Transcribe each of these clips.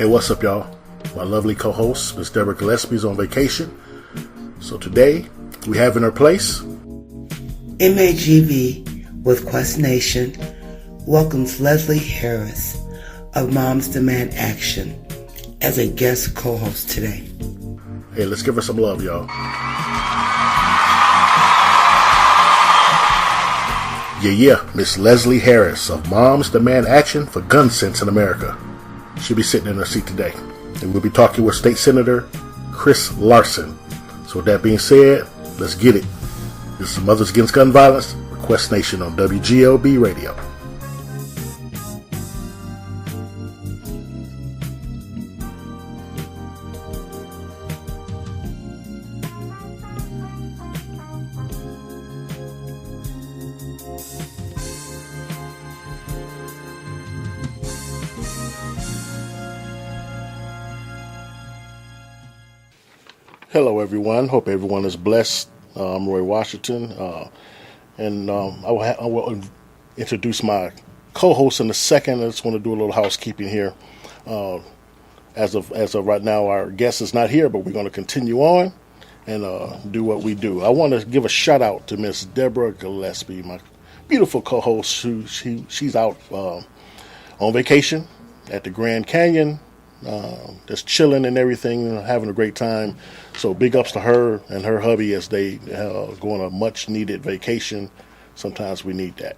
Hey, what's up, y'all? My lovely co-host, Miss Debra Gillispie, is on vacation. So today, we have in her place MAGV with QuestNation welcomes Leslie Harris of Moms Demand Action as a guest co-host today. Hey, let's give her some love, y'all. Yeah, Miss Leslie Harris of Moms Demand Action for Gun Sense in America. She'll be sitting in her seat today. And we'll be talking with State Senator Chris Larson. So with that being said, let's get it. This is Mothers Against Gun Violence, QuestNation on WGLB Radio. Hello, everyone. Hope everyone is blessed. I'm Roy Washington, and I will introduce my co-host in a second. I just want to do a little housekeeping here. As of right now, our guest is not here, but we're going to continue on and do what we do. I want to give a shout out to Miss Debra Gillispie, my beautiful co-host. She's out on vacation at the Grand Canyon. Just chilling and everything, having a great time. So big ups to her and her hubby as they go on a much needed vacation. Sometimes we need that.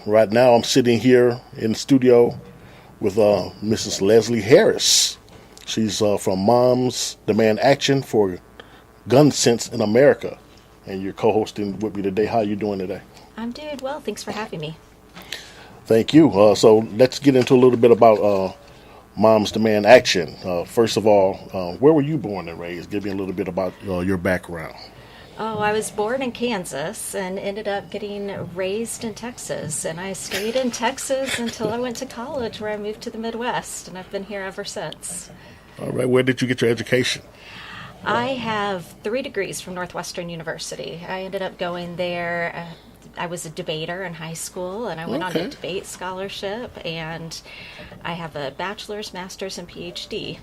Right now I'm sitting here in the studio with Mrs. Leslie Harris. She's from Moms Demand Action for Gun Sense in America. And you're co-hosting with me today. How are you doing today? I'm doing well. Thanks for having me. Thank you. So let's get into a little bit about Moms Demand Action. First of all, where were you born and raised? Give me a little bit about your background. Oh, I was born in Kansas and ended up getting raised in Texas. And I stayed in Texas until I went to college, where I moved to the Midwest. And I've been here ever since. All right. Where did you get your education? I have 3 degrees from Northwestern University. I ended up going there. I was a debater in high school, and I went on a debate scholarship, and I have a bachelor's, master's, and PhD.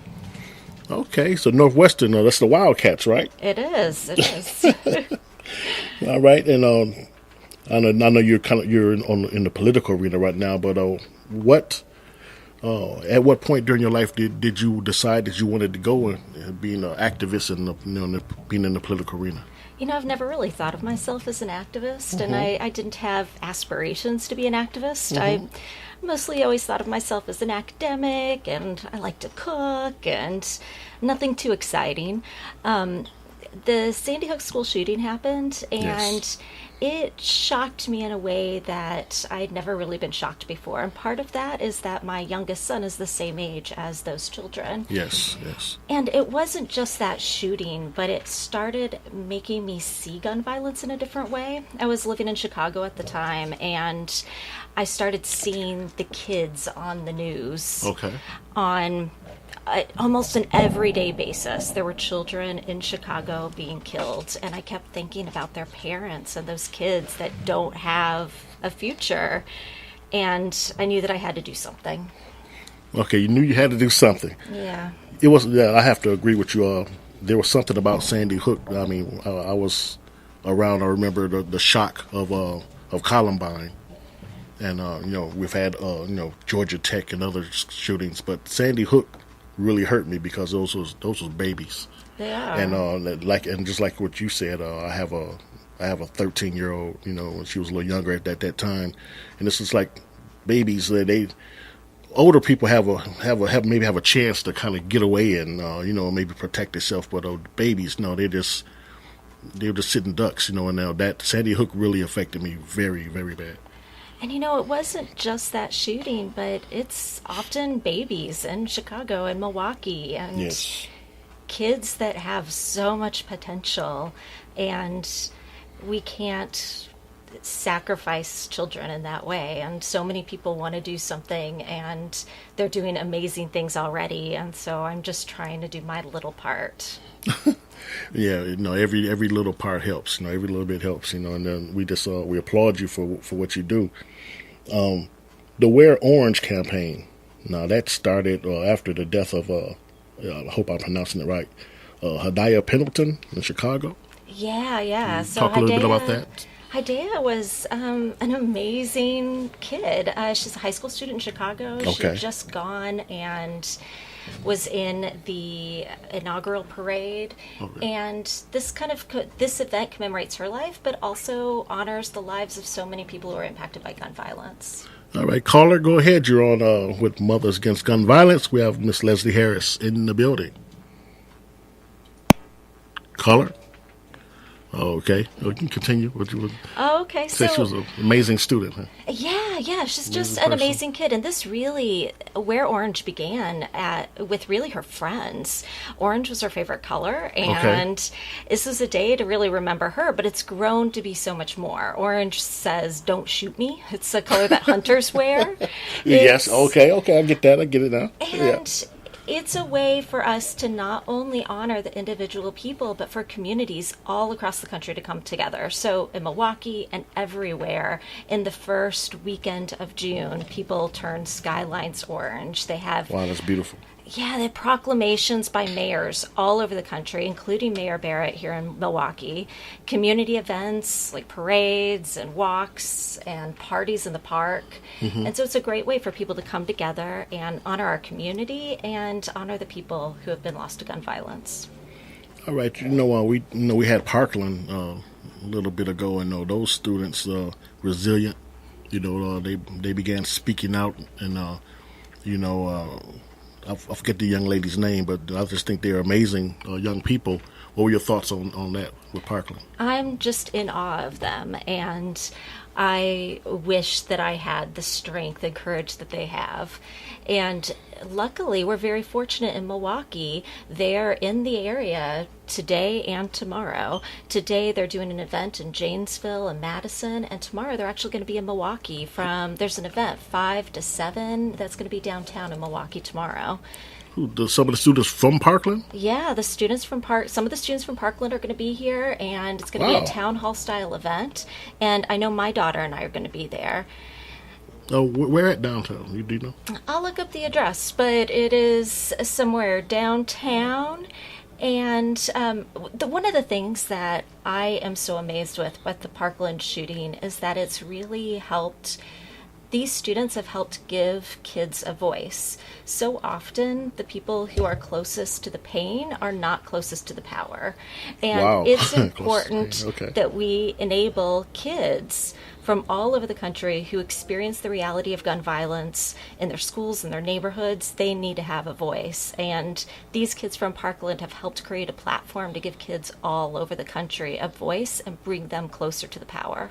Okay, so Northwestern, that's the Wildcats, right? It is. All right, and I know you're in the political arena right now, but at what point during your life did you decide that you wanted to go and being an activist and being in the political arena? You know, I've never really thought of myself as an activist, and I didn't have aspirations to be an activist. I mostly always thought of myself as an academic, and I like to cook, and nothing too exciting. The Sandy Hook school shooting happened, and it shocked me in a way that I'd never really been shocked before. And part of that is that my youngest son is the same age as those children. Yes. And it wasn't just that shooting, but it started making me see gun violence in a different way. I was living in Chicago at the time, and I started seeing the kids on the news on almost an everyday basis. There were children in Chicago being killed, and I kept thinking about their parents and those kids that don't have a future, and I knew that I had to do something. Okay, you knew you had to do something. Yeah. It was. Yeah, I have to agree with you. There was something about Sandy Hook. I mean, I was around. I remember the shock of Columbine, and we've had Georgia Tech and other shootings, but Sandy Hook really hurt me because those was babies. They are. And just like what you said, I have a 13-year-old. When she was a little younger at that time, and this is like babies. Older people have a chance to kind of get away and maybe protect themselves, but babies, no, they're just sitting ducks. And now that Sandy Hook really affected me very, very bad. And it wasn't just that shooting, but it's often babies in Chicago and Milwaukee and kids that have so much potential, and we can't sacrifice children in that way. And so many people want to do something, and they're doing amazing things already, and so I'm just trying to do my little part. Yeah, every little part helps. Every little bit helps. And then we applaud you for what you do. The Wear Orange campaign Now, that started after the death of, I hope I'm pronouncing it right, Hadiah Pendleton in Chicago. Yeah. So Talk a little bit about that. Hidea was an amazing kid. She's a high school student in Chicago. Okay. She had just gone and was in the inaugural parade. Okay. And this event commemorates her life, but also honors the lives of so many people who are impacted by gun violence. All right, caller, go ahead. You're on with Mothers Against Gun Violence. We have Miss Leslie Harris in the building. Caller? Oh, okay. You can continue. What you would Okay, say so she was an amazing student. Huh? yeah, she's just Amazing an person. amazing kid, and this really where Orange began with really her friends. Orange was her favorite color, and this is a day to really remember her. But it's grown to be so much more. Orange says, "Don't shoot me." It's a color that hunters wear. Yes. It's- Okay. I get that. I get it now. and it's a way for us to not only honor the individual people, but for communities all across the country to come together. So in Milwaukee and everywhere, in the first weekend of June, people turn skylines orange. They have Wow, that's beautiful. they have proclamations by mayors all over the country, including Mayor Barrett here in Milwaukee. Community events like parades and walks and parties in the park. And so it's a great way for people to come together and honor our community and honor the people who have been lost to gun violence. All right. We had Parkland a little bit ago, and those students resilient. They began speaking out, and I forget the young lady's name, but I just think they're amazing young people. What were your thoughts on that with Parkland? I'm just in awe of them, and I wish that I had the strength and courage that they have. And luckily, we're very fortunate in Milwaukee. They're in the area today and tomorrow. Today, they're doing an event in Janesville and Madison, and tomorrow they're actually going to be in Milwaukee. There's an event 5 to 7 that's going to be downtown in Milwaukee tomorrow. Some of the students from Parkland? Yeah, some of the students from Parkland are going to be here, and it's going to be Wow. a town hall style event. And I know my daughter and I are going to be there. Oh, where at downtown? Do you know? I'll look up the address, but it is somewhere downtown. And one of the things that I am so amazed with the Parkland shooting is that it's really helped. These students have helped give kids a voice. So often, the people who are closest to the pain are not closest to the power. And Wow. it's Closest to the important pain, okay. that we enable kids from all over the country who experience the reality of gun violence in their schools and their neighborhoods. They need to have a voice. And these kids from Parkland have helped create a platform to give kids all over the country a voice and bring them closer to the power.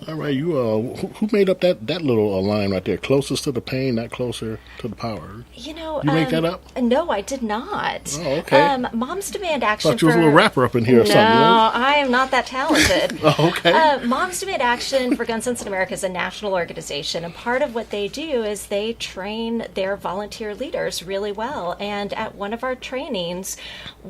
All right, who made up that little line right there? Closest to the pain, not closer to the power. You know, You make that up? No, I did not. Oh, okay. Moms Demand Action. Thought you was a little rapper up in here or no, something. No, I am not that talented. Oh, okay. Moms Demand Action for Gun Sense in America is a national organization, and part of what they do is they train their volunteer leaders really well. And at one of our trainings,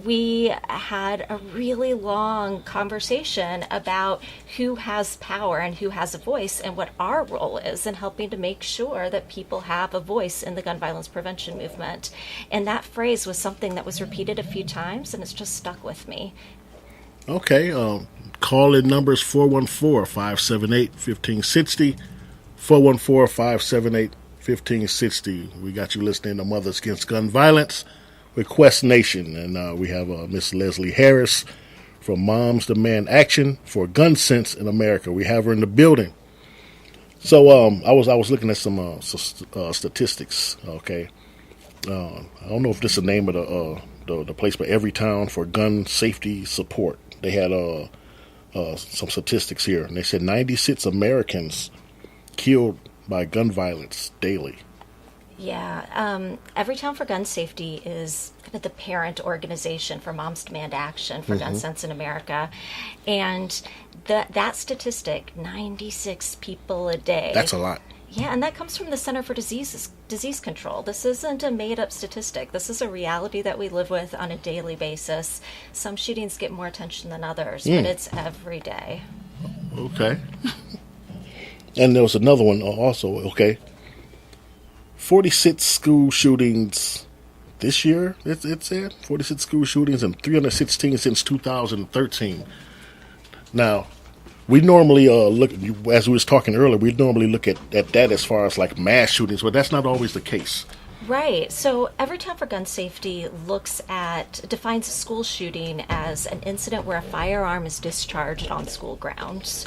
we had a really long conversation about who has power and who has a voice and what our role is in helping to make sure that people have a voice in the gun violence prevention movement. And that phrase was something that was repeated a few times, and it's just stuck with me. Okay. Call in numbers 414-578-1560, 414-578-1560. We got you listening to Mothers Against Gun Violence with QuestNation, and we have Miss Leslie Harris from Moms Demand Action for Gun Sense in America. We have her in the building. So I was looking at some statistics. Okay, I don't know if this is the name of the place, but Everytown for Gun Safety Support. They had some statistics here, and they said 96 Americans killed by gun violence daily. Yeah, Everytown for Gun Safety is kind of the parent organization for Moms Demand Action for Gun Sense in America. And that statistic, 96 people a day. That's a lot. Yeah, and that comes from the Center for Disease Control. This isn't a made-up statistic. This is a reality that we live with on a daily basis. Some shootings get more attention than others, but it's every day. Okay. And there was another one also. Okay. 46 school shootings this year, it said. 46 school shootings and 316 since 2013. Now, we normally look, as we was talking earlier, we normally look at that as far as like mass shootings, but that's not always the case. Right. So Everytown for Gun Safety defines a school shooting as an incident where a firearm is discharged on school grounds.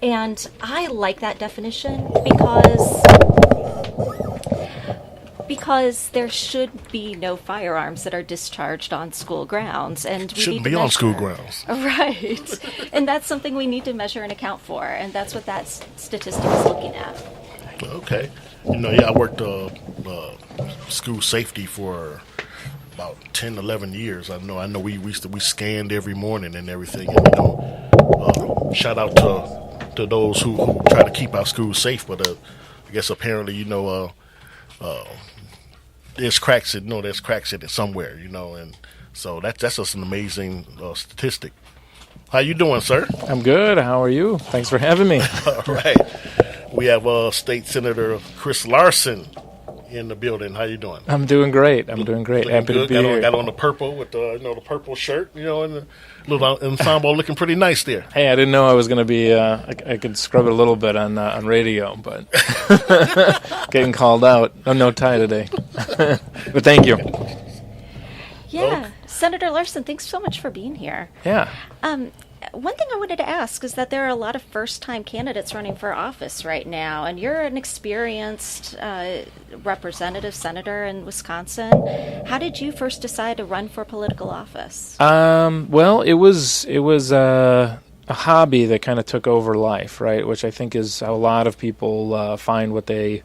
And I like that definition because there should be no firearms that are discharged on school grounds, and we Shouldn't need be to on measure. school grounds. Right. And that's something we need to measure and account for, and that's what that statistic is looking at. Okay. I worked school safety for about 10, 11 years. I know we scanned every morning and everything. And, shout out to those who try to keep our schools safe, but I guess apparently, there's cracks in it somewhere, and so that's just an amazing statistic. How you doing, sir? I'm good. How are you? Thanks for having me. All right. We have State Senator Chris Larson in the building. How you doing? I'm doing great. Happy to be here. Got on the purple with the purple shirt, and the little ensemble looking pretty nice there. Hey, I didn't know I was going to be. I could scrub it a little bit on radio, but getting called out. No tie today. But thank you. Yeah. Senator Larson, thanks so much for being here. Yeah. One thing I wanted to ask is that there are a lot of first-time candidates running for office right now, and you're an experienced representative senator in Wisconsin. How did you first decide to run for political office? Well, it was a hobby that kind of took over life, right? Which I think is how a lot of people find what they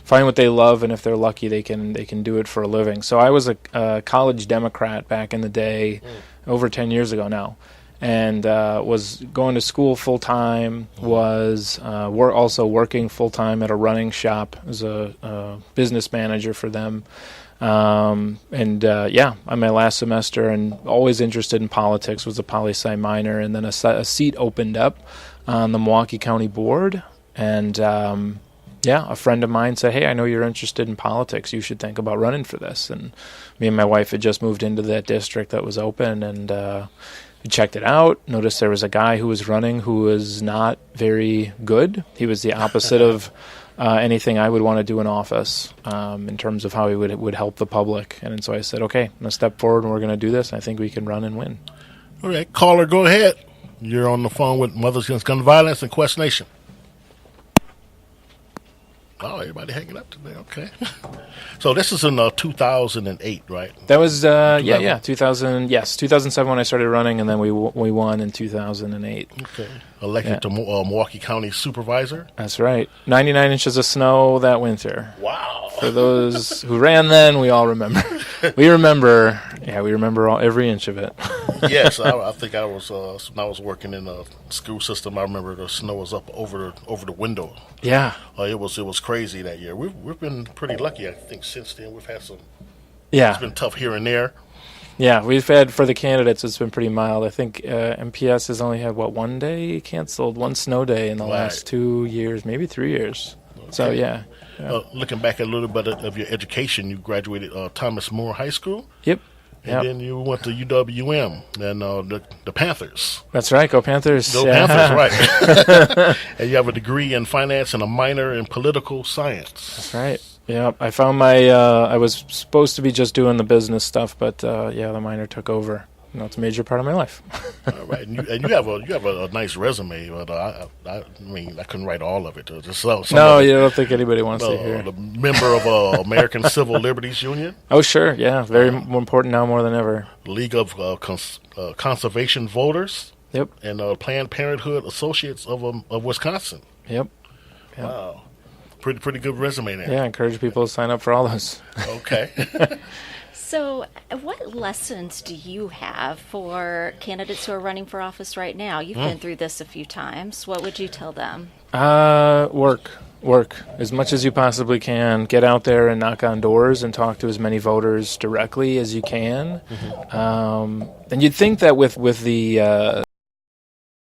love, and if they're lucky, they can do it for a living. So I was a college Democrat back in the day, over 10 years ago now. And was going to school full time. Was also working full time at a running shop as a business manager for them. I'm my last semester, and always interested in politics. Was a poli-sci minor, and then a seat opened up on the Milwaukee County Board, and a friend of mine said, "Hey, I know you're interested in politics. You should think about running for this." And me and my wife had just moved into that district that was open, and we checked it out, noticed there was a guy who was running who was not very good. He was the opposite of anything I would want to do in office in terms of how he would help the public. And so I said, okay, I'm going to step forward and we're going to do this. I think we can run and win. All right, caller, go ahead. You're on the phone with Mothers Against Gun Violence and QuestNation. Oh, everybody hanging up today. Okay. So this is in 2008, right? That was 2000. Yes, 2007 when I started running, and then we won in 2008. Okay. Elected to Milwaukee County Supervisor. That's right. 99 inches of snow that winter. Wow. For those who ran then, we all remember. We remember every inch of it. Yes, I think I was when I was working in the school system. I remember the snow was up over the window. Yeah. It was crazy that year. We've been pretty lucky. I think since then we've had some. Yeah. It's been tough here and there. Yeah, we've had, for the candidates, it's been pretty mild. I think MPS has only had, one day canceled, one snow day in the last 2 years, maybe 3 years. Okay. So, yeah. Looking back at a little bit of your education, you graduated Thomas More High School. Yep. And then you went to UWM and the Panthers. That's right, go Panthers. Go Panthers, right. And you have a degree in finance and a minor in political science. That's right. Yeah, I found I was supposed to be just doing the business stuff, but the minor took over. It's a major part of my life. All right, and you have a nice resume, but I mean I couldn't write all of it. Just some no, you don't think anybody wants to hear. The member of American Civil Liberties Union. Oh sure, yeah, very important now more than ever. League of Conservation Voters. Yep. And Planned Parenthood Associates of Wisconsin. Yep. Wow. Pretty good resume there. Yeah, I encourage people to sign up for all those. Okay. So, what lessons do you have for candidates who are running for office right now? You've been through this a few times. What would you tell them? Work as much as you possibly can. Get out there and knock on doors and talk to as many voters directly as you can. And you'd think that with the